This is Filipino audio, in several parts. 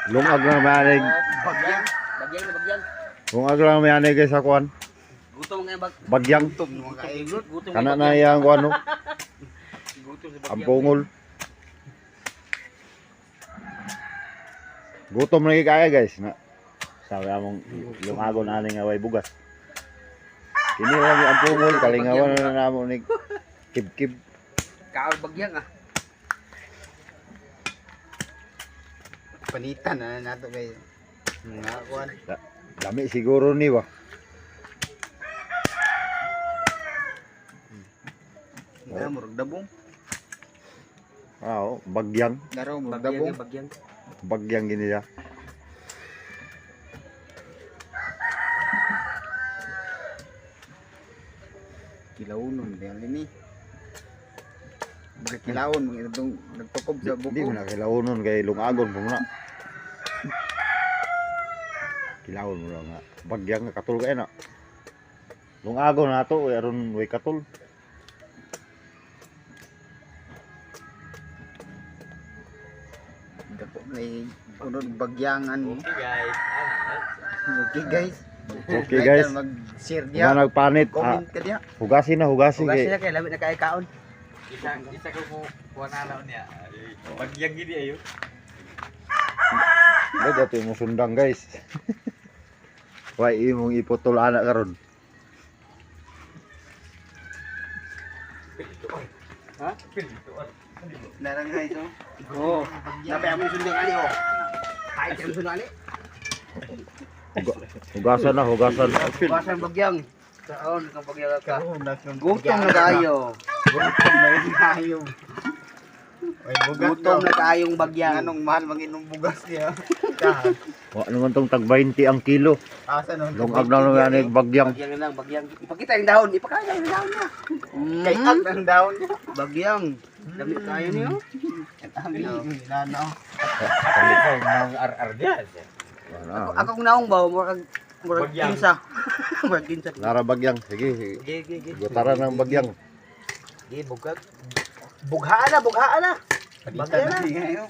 Lungag lang mayanig. Bagyang. Bagyang na bagyang. Lungag lang mayanig guys sa kuan. Gutom nga Bagyang. gutom mga kaigot. Gutom Kana na yang kuan no. Gutom sa Ang bagyang. pungol. Gutom na kaya guys na. Sabi among lungagon ani nga way bugas. Kini lang ang pungol kalingawan na namo ni kib-kib. Kaol bagyang ah. Panitan na nato kayo. Nga kuan. Dami siguro ni ba. Nga murag dabong. Ah, bagyang. Garo murag Bagyang dabong. nga bagyang. Bagyang gini ya. Kilaunon kaya ni. Mga kilawon mga itong nagtukob sa Di buko. mo na kilawon kay lungagon po na. Kilawon mo nga. Bagyang nga katul kay na. Lungagon na to aron way katul. Dako may unod bagyangan. Okay guys. Okay guys. Okay guys. Mag-share Nga diya. nagpanit. Comment ka diya. Hugasin na hugasin Hugas kay. sila kay lamit na kay kaon. Isa ko mo kuha na lang niya. Bagyang gini ayo. Dagat mo sundang guys. Way imong iputol anak karon. Ha? Narang guys oh. Oo. Napay mo sundang ali oh. Ay, kami sundang ali. Hugasan na hugasan. Hugasan bagyang. Kaon kang bagyang ka. Karon na kung Gutom na kayo. gutom na kayo. Ay bugas. Gutom na kayong bagyang. Anong mahal manginom bugas niya. Wa naman tong tag 20 ang kilo. Asa no? Lungag na lang yan bagyang. Bagyang na lang, bagyang. Ipakita yung dahon, ipakita yung dahon niya. Kay at ang daon niya. Bagyang. Damit kayo niyo. Ang nano. Kalikaw nang ar diyan. Ako kung naong ba, murag Bagyang. kinsa. Murag kinsa. Lara bagyang. Sige. Ge. Gutaran ng bagyang. Ge, bugag. Bughaan na. Bagyang na. Ngayon.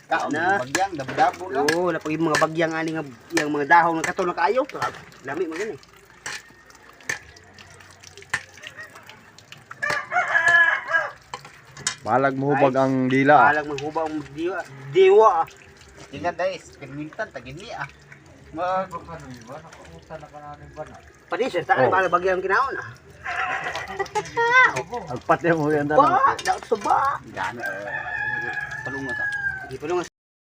Kaon Na. bagyang dabdabo lang. Oo, napag yung mga bagyang ani nga yung mga dahon ng kato na kayo. Lami mo gani. Balag mo hubag ang dila. Palag maghuba ang diwa. Diwa. Tingnan guys, pinmintan tagini ah. Mag Pati siya, saan Oh. ba bagyang kinaon ah? Agpat mo yan Ba, daot sa ba. gana palunga ta. Di pa nung